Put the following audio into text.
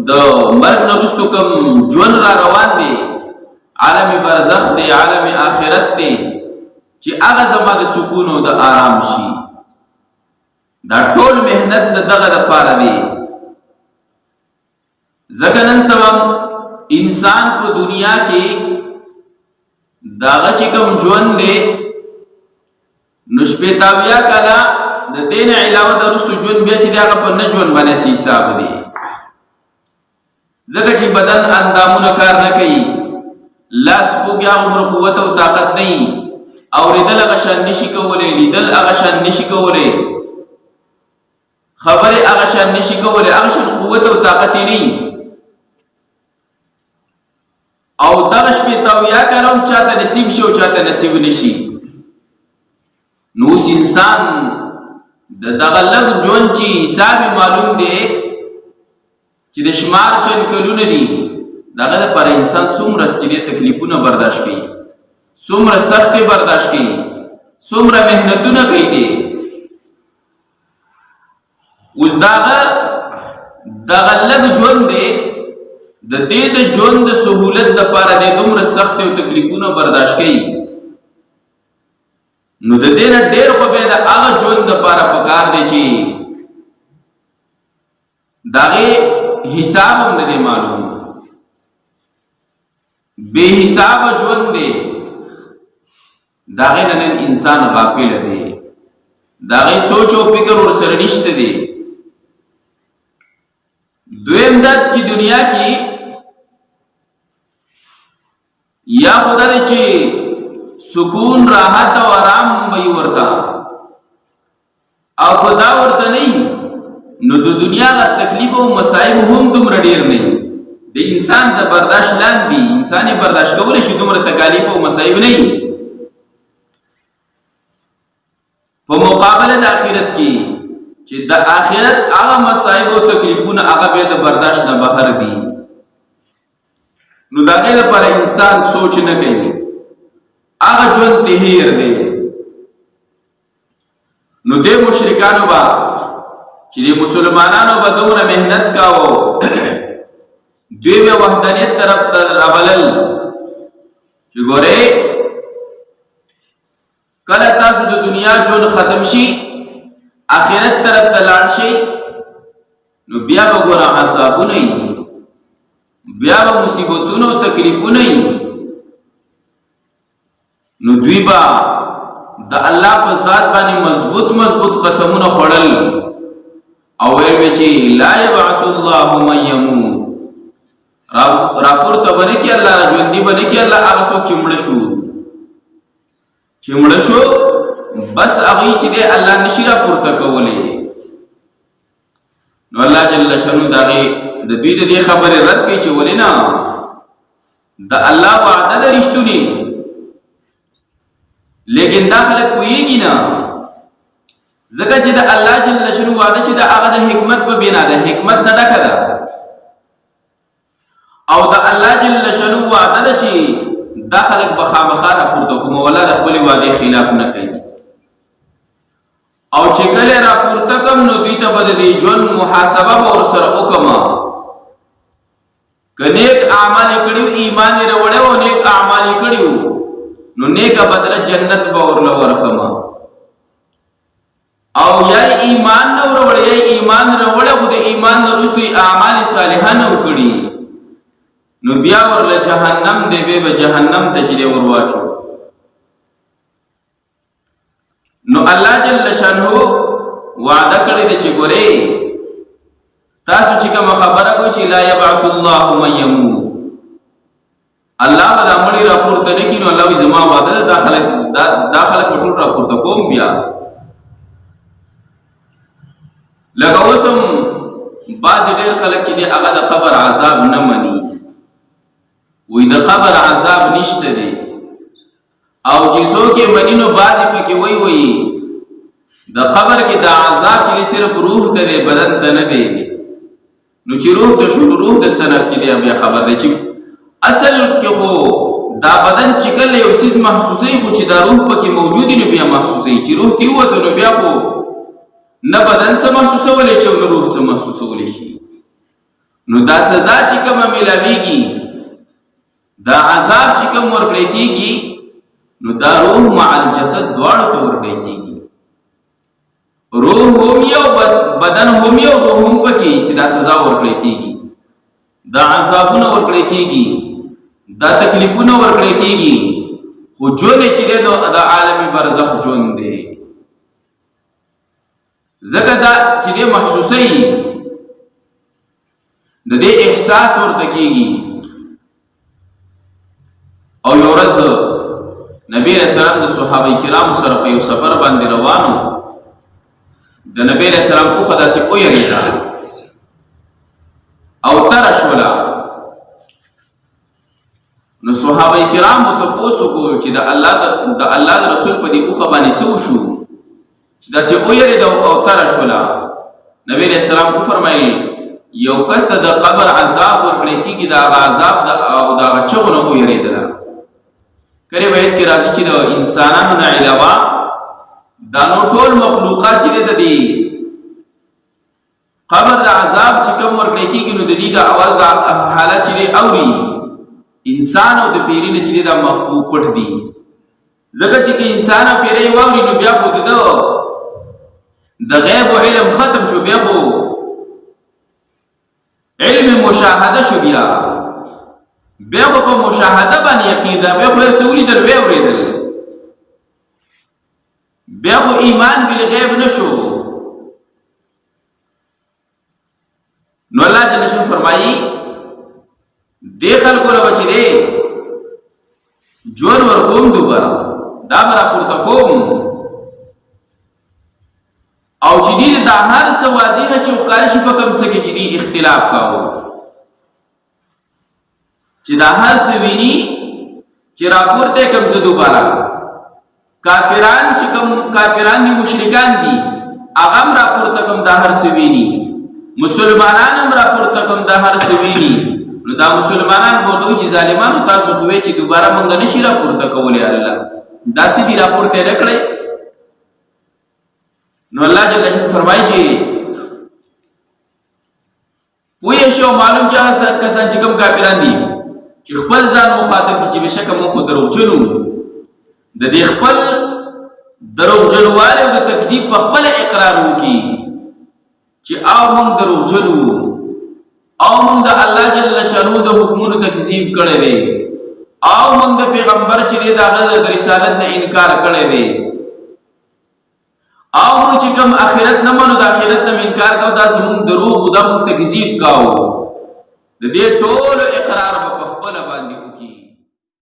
د مرګ نه وروسته کوم ژوند را روان دی، عالم برزخ دی، عالم آخرت دی، چې هغه زما د سکون او د آرام شي. دا ټول محنت د دغه دپاره دی. ځکه نن سبا انسان په دنیا کې د هغه چې کوم ژوند دی نو شپېتاویا کاله د دې نه علاوه د وروستو ژوند بیا چې دی هغه په نه ژوند باندې حساب دی. ځکه چې بدن اندامونه کار نه کوي، لاس پوګ هغه عمر قوت او طاقت نه وي، اورېدل هغه شان نشي کولی، لیدل هغه شان نشي کولی، خبرې هغه شان نشي کولی، هغه شان قوت او طاقت یې نه وي. او دغه شپېتاویا کاله هم چاته نصیب شي او چاته نصیب نشي. نو اوس انسان د دغه لږ ژوند چې حساب معلوم دی چې د شمار چند کلونه دي، دغه دپاره انسان څومره چې دی تکلیفونه برداشت کوي، څومره سختې برداشت کوي، څومره محنتونه کوي دی. اوس دغه لږ ژوند دی، د دې د ژوند د سهولت دپاره دی دومره سختې او تکلیفونه برداشت کوي. نو د دې نه ډېر خو بیا د هغه ژوند دپاره پکار دی چې د هغې حساب هم نه دی معلوم، بې حسابه ژوند دی. د هغې نه نن انسان غافله دی، د هغې سوچ او فکر ورسره نشته دی. دویم دا چې دنیا کې یا خو دا دی چې سکون راحت او آرام به ورته، او که دا ورته نه نو د دنیا غ تکلیف او مصائب هم دومره ډېر نه د انسان د برداشت لاندې. انسان یې برداشت کولی شي، دومره تکالیف او مصائب نه په مقابله د آخرت کې چې د آخرت هغه مصائب او تکلیفونه هغه بیا د برداشت نه بهر دي. نو د هغې لپاره انسان سوچ نه کوي، هغه ژوند ته هیر دی. نو دې مشرکانو به چې د مسلمانانو به دومره محنت کاوه، دوی به وحدانیت طرف ته رابلل چې ګورئ کله تاسو د دنیا ژوند ختم شي، آخرت طرف ته لاړ شئ، نو بیا به ګوره عذابونه وي، بیا به مصیبتونه او تکلیفونه وي. نو دوی به د الله په ذات باندې مضبوط قسمونه خوړل او ویل به چې لا یبعث الله من یموت، راپورته به نه کړي الله، ژوندي به نه کړي الله هغه څوک چې مړه شو بس هغوی چې دی الله نشي راپورته کولی. نو الله جل شانو د هغې د دوی د دې خبرې رد کوي چې ولې نه، د الله وعده ده رښتونې، لیکن دا خلک پوهېږي نه. ځکه چې د الله جل شانو وعده چې د هغه د حکمت په بنا ده، حکمت نه ډکه ده. او د الله جل شانو وعده ده چې دا خلک به خامخا راپورته کوم، والله د خپلې وعدې خلاف نه کوي. او چې کله راپورته کم نو دوی ته به د دې ژوند محاسبه به ورسره وکړمه. که نیک اعمال یې کړي وو، ایمان یې راوړی و او نیک اعمال یې کړي وو، نو نیکه بدله جنت به ورله ورکړمه. او یا ایمان نه راوړی، یا ایمان راوړی خو د ایمان نه وروسته یې اعمال صالحه نه وکړي، نو بیا ورله جهنم دی، بیا به جهنم ته چې دی ور واچو. نو الله جل شانه وعده کړی دی چې ګورئ تاسو چې کومه خبره کوئ چې لا یبعث الله من یموت، الله به دا مړي راپورته نه کړي. نو الله وایي زما وعده ده دا خلک به ټول راپورته کوم. بیا لکه اوس هم بعضې ډېر خلک چې دی هغه د قبر عذاب نه مني، وایي د قبر عذاب نشته دی. او چې څوک یې مني نو بعضې پکې وایي د قبر کې د عذاب چې صرف روح ته دی، بدن ته نه دی. نو چې روح ته شو، روح د سند چې دی بیا خبر دی چې اصل کې خو دا بدن چې کله یو څیز محسوسوي، خو چې دا روح پکې موجود نو بیا محسوسوي. چې روح دې ووته نو بیا خو نه بدن څه محسوسولی شي او نه روح څه محسوسولی شي. نو دا سزا چې کومه ملاویږي، دا عذاب چې کوم ورکړی کېږي، نو دا روح مع الجسد دواړو ته ورکړی کېږي. روح هم یو، بدن هم یو، روح هم پکې چې دا سزا ورکړی کېږي، دا عذابونه ورکړی کېږي، دا تکلیفونه ورکړی کېږي، خو ژوند چې دی نو د عالم برزخ ژوند دی. ځکه دا چې دی محسوسوي، د دې احساس ورته کېږي. او یو ورځ نبی علیہ السلام د صحابه کرامو سره په یو سفر باندې روانو، د نبی علیہ السلام اوښه داسې ویریده او تره شوله. نو صحابه کرامو تپوس وکړو چې د الله د رسول په دې اوښه باندې څه وشو چې داسې ویریده او تره شوله. نبی علیہ السلام وفرمایل یو کس ته د قبر عذاب ورکړی کېږي، د هغه عذاب او د هغه چغو نه ویریدله. کرے بیت کې راځي چې د انسانانو نه علاوه دا نو ټول مخلوقات چې د دې قبر د عذاب چې کوم ورکړی کېږي، نو د دې د اول د حالت چې دی اوري انسان او د پیری نه چې دا محبوب پټ دي. ځکه چې انسان او پیری واوري نو بیا خو د غیب او علم ختم شو، بیا خو علم مشاهده شو، بیا خو په مشاهده باندې یقین را، بیا خو هر څه ولیدل وی اورېدل، بیا خو ایمان بالغیب نشو. نو الله جل شانه فرمایي دې خلکو له بچی دی ژوند ورکوم، دوباره دا به راپورته کوم، او چې دې دا هر څه واضحه چې ښکاره شي په کوم څه کې چې دې اختلاف کاوه، چې دا هر څه ویني چې راپورته کوم څه دوباره کافران چې کوم کافران دي، مشرکان دي، هغه هم راپورته کوم دا هر څه ویني، مسلمانان هم راپورته کوم دا هر څه ویني. نو دا مسلمانان بوته چې ظالمانو تاسو خو چې دوباره مونږ نشي راپورته کولی، الله داسې دي راپورته نه کړی. نو الله جل جلاله فرمایي چې پوهه شو معلوم چې کسان چې کوم کافران دي چې خپل ځان مخاطب دي چې بشکه مونږ خو دروغجنو، د دې خپل دروغجنواله او د تکذیب په خپل اقرار وکړي چې او مونږ دروغجنو، او مونږ د الله جل شانو د حکمونو تکذیب کړی دی، او مونږ د پیغمبر چې دی دغه د رسالت نه انکار کړی دی، او مونږ چې کوم آخرت نه منو د آخرت نه انکار کوو، دا زمونږ دروغ دا مونږ تکذیب کوو. د دې ټول اقرار په خپل باندې وکړي.